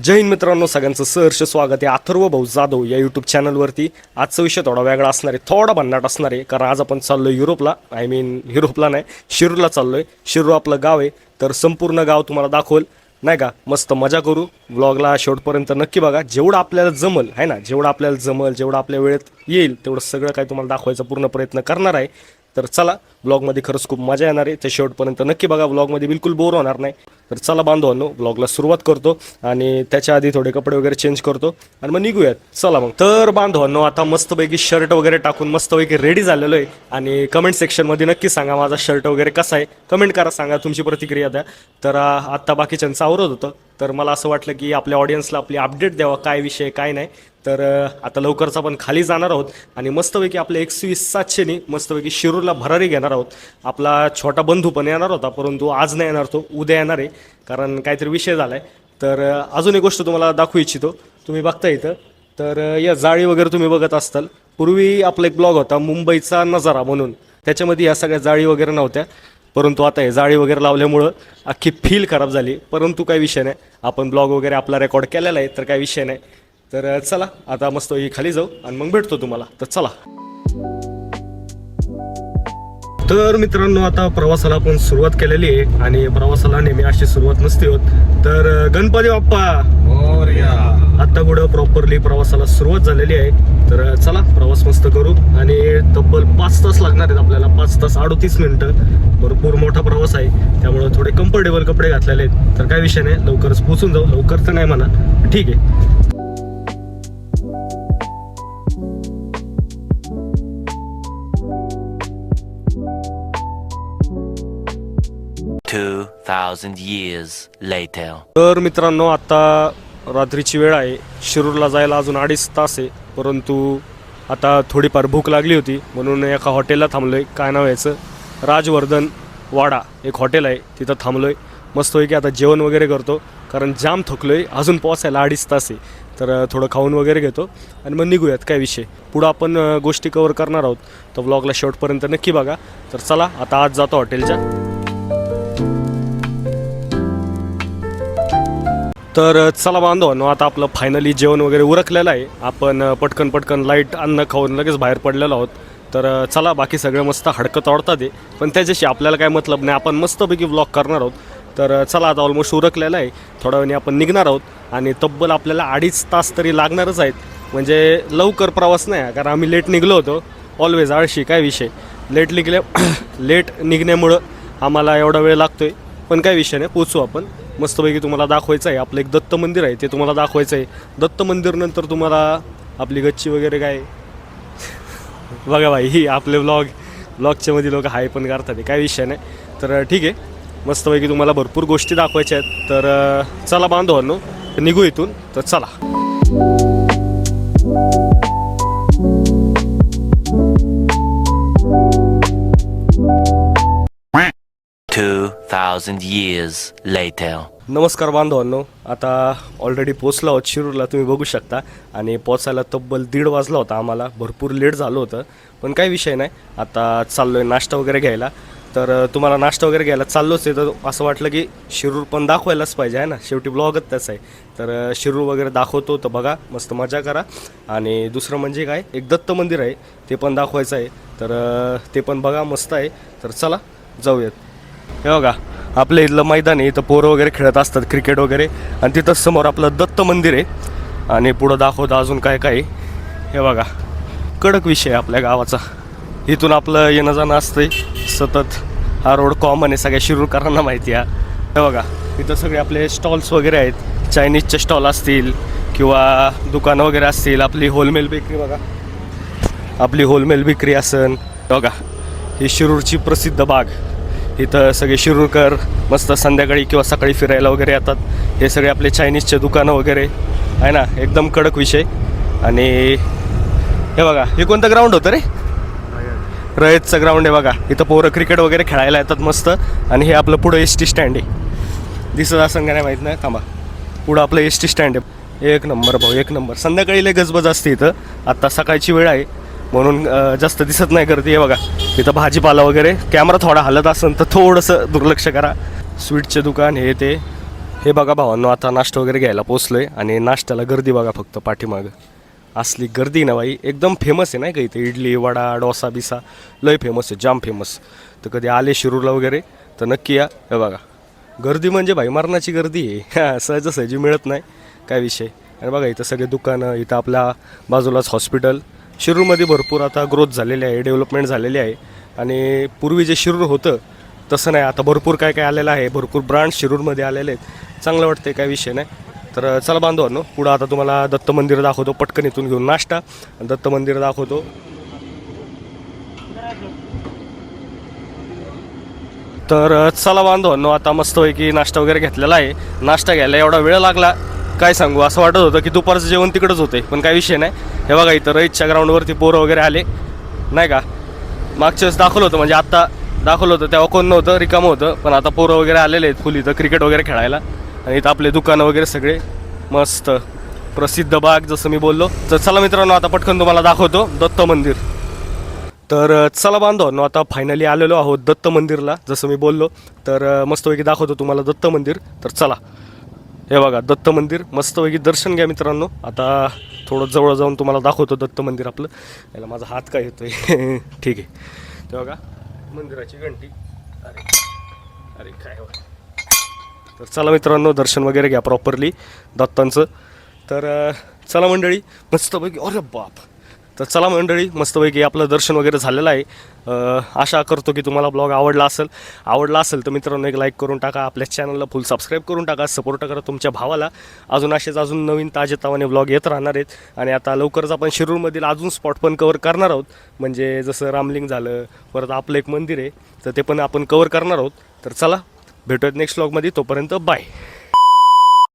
जय हिंद मित्रांनो, सगळ्यांचं सहर्ष स्वागत आहे अथर्व भाऊ जाधव या यूट्यूब चॅनलवरती। आजचा विषय थोडा वेगळा असणार आहे, थोडा भन्नाट असणार आहे, कारण आज आपण चाललोय युरोपला। युरोपला नाही, शिरूरला चाललोय। शिरूर आपलं गाव आहे, तर संपूर्ण गाव तुम्हाला दाखवल, नाही का? मस्त मजा करू। व्लॉगला शेवटपर्यंत नक्की बघा, जेवढं आपल्याला जमल आहे ना, जेवढं आपल्याला जमल, जेवढं आपल्या वेळेत येईल तेवढं सगळं काही तुम्हाला दाखवायचा पूर्ण प्रयत्न करणार आहे। तर चला, व्लॉगमध्ये खरंच खूप मजा येणार आहे, ते शेवटपर्यंत नक्की बघा। व्लॉगमध्ये बिलकुल बोर होणार नाही। तर चला बांधवांनो, व्लॉगला सुरुवात करतो आणि त्याच्या आधी थोडे कपडे वगैरे चेंज करतो आणि मग निघूयात। चला मग। तर बांधवांनो, आता मस्तपैकी शर्ट वगैरे टाकून मस्तपैकी रेडी झालेलो आहे आणि कमेंट सेक्शनमध्ये नक्की सांगा माझा शर्ट वगैरे कसा आहे। कमेंट करा, सांगा तुमची प्रतिक्रिया द्या। तर आत्ता बाकीच्यांचं आवरत होतं, तर मला असं वाटलं की आपल्या ऑडियन्सला आपली अपडेट द्यावा, काय विषय काय नाही। तर आता लवकरच आपण खाली जाणार आहोत आणि मस्तपैकी आपल्या 21,700नी मस्तपैकी शिरूरला भरारी घेणार आहोत। आपला छोटा बंधू पण येणार होता, परंतु आज नाही येणार, तो उद्या येणार आहे, कारण काहीतरी विषय झाला आहे। तर अजून एक गोष्ट तुम्हाला दाखवू इच्छितो, तुम्ही बघता इथं, तर या जाळी वगैरे तुम्ही बघत असताल। पूर्वी आपला एक ब्लॉग होता मुंबईचा नजारा म्हणून, त्याच्यामध्ये या सगळ्या जाळी वगैरे नव्हत्या, परंतु आता हे जाळी वगैरे लावल्यामुळं अख्खी फील खराब झाली। परंतु काही विषय नाही, आपण ब्लॉग वगैरे आपला रेकॉर्ड केलेला आहे, तर काही विषय नाही। तर चला आता मस्त खाली जाऊ आणि मग भेटतो तुम्हाला। तर चला। तर मित्रांनो, आता प्रवासाला आपण सुरुवात केलेली आहे आणि प्रवासाला नेहमी अशी सुरुवात नसते होत। तर गणपती बाप्पा आता कुठं प्रॉपरली प्रवासाला सुरुवात झालेली आहे। तर चला, प्रवास मस्त करू आणि तब्बल 5 तास लागणार आहेत आपल्याला, 5 तास 38 मिनिटं। भरपूर मोठा प्रवास आहे, त्यामुळे थोडे कम्फर्टेबल कपडे घातलेले आहेत। तर काही विषय नाही, लवकरच पोहोचून जाऊ। लवकर तर नाही म्हणा, ठीक आहे। years later. तर मित्रांनो, आता रात्रीची वेळ आहे, शिरूरला जायला अजून 2.5 तास आहे, परंतु आता थोडीफार भूक लागली होती म्हणून एका हॉटेलला थांबलोय। काय नाव याचं, राजवर्धन वाडा एक हॉटेल आहे, तिथं थांबलोय। मस्त होई की आता जेवण वगैरे करतो, कारण जाम थकलोय, अजून पोचायला 2.5 तास आहे। तर थोडं खाऊन वगैरे घेतो आणि मग निघूयात, काय विषय। पुढं आपण गोष्टी कव्हर करणार आहोत, तर व्लॉगला शेवटपर्यंत नक्की बघा। तर चला, आता आज जातो हॉटेलच्या। तर चला बांधवांनो, आता आपलं फायनली जेवण वगैरे उरकलेलं आहे। आपण पटकन लाईट अन्न खाऊन लगेच बाहेर पडलेलो आहोत। तर चला, बाकी सगळं मस्त हडकं तोडतात आहे, पण त्याच्याशी आपल्याला काय मतलब नाही, आपण मस्तपैकी व्लॉग करणार आहोत। तर चला, आता ऑलमोस्ट उरकलेलं आहे, थोड्या वेळाने आपण निघणार आहोत आणि तब्बल आपल्याला 2.5 तास तरी लागणारच आहेत। म्हणजे लवकर प्रवास नाही, कारण आम्ही लेट निघलो होतो, ऑलवेज आळशी, काय विषय। लेट निघण्यामुळं आम्हाला एवढा वेळ लागतोय, पण काही विषय नाही, पोचू आपण। मस्तपैकी तुम्हाला दाखवायचं आहे, आपलं एक दत्त मंदिर आहे, ते तुम्हाला दाखवायचं आहे। दत्त मंदिर नंतर तुम्हाला आपली गच्ची वगैरे काय बघा भाई, ही आपले व्लॉगच्या मध्ये लोक हाय पण करतात, काही विषय नाही। तर ठीक आहे, मस्तपैकी तुम्हाला भरपूर गोष्टी दाखवायच्या आहेत। तर चला बांधवांनो, निघू इथून। तर चला। 2000 years later. नमस्कार बांधवांनो, आता ऑलरेडी पोचलो आहोत शिरूरला, तुम्ही बघू शकता। आणि पोचायला तब्बल 1:30 वाजला होता आम्हाला, भरपूर लेट झालं होतं, पण काही विषय नाही। आता चाललो आहे नाश्ता वगैरे घ्यायला। तर तुम्हाला नाश्ता वगैरे घ्यायला चाललोच आहे, तर असं वाटलं की शिरूर पण दाखवायलाच पाहिजे, आहे ना, शेवटी ब्लॉगच त्याचा आहे। तर शिरूर वगैरे दाखवतो, तर बघा, मस्त मजा करा। आणि दुसरं म्हणजे काय, एक दत्त मंदिर आहे, ते पण दाखवायचं आहे, तर ते पण बघा, मस्त आहे। तर चला जाऊयात। हे बघा, आपल्या इथलं मैदान आहे, इथं पोरं वगैरे खेळत असतात क्रिकेट वगैरे, आणि तिथं समोर आपलं दत्त मंदिर आहे आणि पुढं दाखवतं अजून काय काय। हे बघा, कडक विषय आहे आपल्या गावाचा, इथून आपलं येणं जाणं असतंय सतत, हा रोड कॉमन आहे, सगळ्या शिरूरकरांना माहिती आहे। हे बघा, इथं सगळे आपले स्टॉल्स वगैरे आहेत, चायनीजचे स्टॉल असतील किंवा दुकानं वगैरे असतील। आपली होलमेल बेकरी बघा, आपली होलमेल बेकरी असन। बघा, ही शिरूरची प्रसिद्ध बाग, इथं सगळे शिरूरकर मस्त संध्याकाळी किंवा सकाळी फिरायला वगैरे येतात। हे सगळे आपले चायनीजचे दुकानं वगैरे आहे ना, एकदम कडक विषय। आणि हे बघा, हे कोणतं ग्राउंड होतं रे, रयतचं ग्राउंड आहे बघा, इथं पोरं क्रिकेट वगैरे खेळायला येतात मस्त। आणि हे आपलं पुढं ST स्टँड आहे, दिसत असं का नाही माहीत नाही, थांबा, पुढं आपलं ST स्टँड आहे। एक नंबर भाऊ, एक नंबर। संध्याकाळी लय गजबज असते इथं, आत्ता सकाळची वेळ आहे म्हणून जास्त दिसत नाही गर्दी। आहे बघा, इथं भाजीपाला वगैरे, कॅमेरा थोडा हलत असेल तर थोडंसं दुर्लक्ष करा। स्वीटचे दुकान हे ते, हे बघा भावांनो, आता नाश्ता वगैरे घ्यायला पोचलो आहे आणि नाश्त्याला गर्दी बघा फक्त पाठीमागं. असली गर्दी ना बाई, एकदम फेमस आहे नाही का इथे. इडली वडा डोसा बिसा लय फेमस आहे, जाम फेमस. तर कधी आले शिरूरला वगैरे तर नक्की या. हे बघा गर्दी म्हणजे भाई मरणाची गर्दी आहे. सहजासहजी मिळत नाही काय विषय. आणि बघा इथं सगळे दुकानं, इथं आपल्या बाजूलाच हॉस्पिटल. शिरूरमध्ये भरपूर आता ग्रोथ झालेली आहे, डेव्हलपमेंट झालेली आहे. आणि पूर्वी जे शिरूर होतं तसं नाही, आता भरपूर काय काय आलेलं आहे. भरपूर ब्रांड शिरूरमध्ये आलेले आहेत. चांगलं वाटतं काय विषय नाही. तर चला बांधवांनो, पुढं आता तुम्हाला दत्त मंदिर दाखवतो. पटकन इथून घेऊन नाश्ता दत्त मंदिर दाखवतो. तर चला बांधवांनो, आता मस्तपैकी नाश्ता वगैरे घेतलेला आहे. नाश्ता घ्यायला एवढा वेळ लागला काय सांगू. असं वाटत होतं की दुपारचं जेवण तिकडंच होते, पण काय विषय नाही. हे बघा इथं रईतच्या ग्राउंडवरती पोरं वगैरे आले नाही का. मागच्या वेळेस दाखवलं होतं, म्हणजे आत्ता दाखवलं होतं तेव्हा कोण नव्हतं, रिकामं होतं. पण आता पोरं वगैरे आलेले आहेत फुल इथं क्रिकेट वगैरे खेळायला. आणि इथं आपले दुकानं वगैरे सगळे मस्त प्रसिद्ध बाग जसं मी बोललो. तर चला मित्रांनो, आता पटकन तुम्हाला दाखवतो दत्त मंदिर. तर चला बांधवांनो, आता फायनली आलेलो आहोत दत्त मंदिरला जसं मी बोललो. तर मस्तपैकी दाखवतो तुम्हाला दत्त मंदिर. तर चला, हे बघा दत्त मंदिर. मस्तपैकी दर्शन घ्या मित्रांनो. आता थोडं जवळ जाऊन तुम्हाला दाखवतो दत्त मंदिर आपलं. याला माझा हात काय येतोय. ठीक आहे. ते बघा मंदिराची घंटी. अरे अरे काय बघा. तर चला मित्रांनो, दर्शन वगैरे घ्या प्रॉपरली दत्तांचं. तर चला मंडळी मस्तपैकी. अरे बाप. तर चला मंडळी मस्तपैकी आपलं दर्शन वगैरे झालेलं आहे. आशा करतो की तुम्हाला ब्लॉग आवडला असेल तर मित्रांनो एक लाईक करून टाका. आपल्या चॅनलला फुल सबस्क्राईब करून टाका. सपोर्ट करा तुमच्या भावाला. अजून नवीन ताजेतावाने ब्लॉग येत राहणार आहेत. आणि आता लवकरच आपण शिरूरमधील अजून स्पॉट पण कवर करणार आहोत. म्हणजे जसं रामलिंग झालं, परत आपलं एक मंदिर आहे, तर ते पण आपण कवर करणार आहोत. तर चला भेटूयात नेक्स्ट ब्लॉगमध्ये. तोपर्यंत बाय.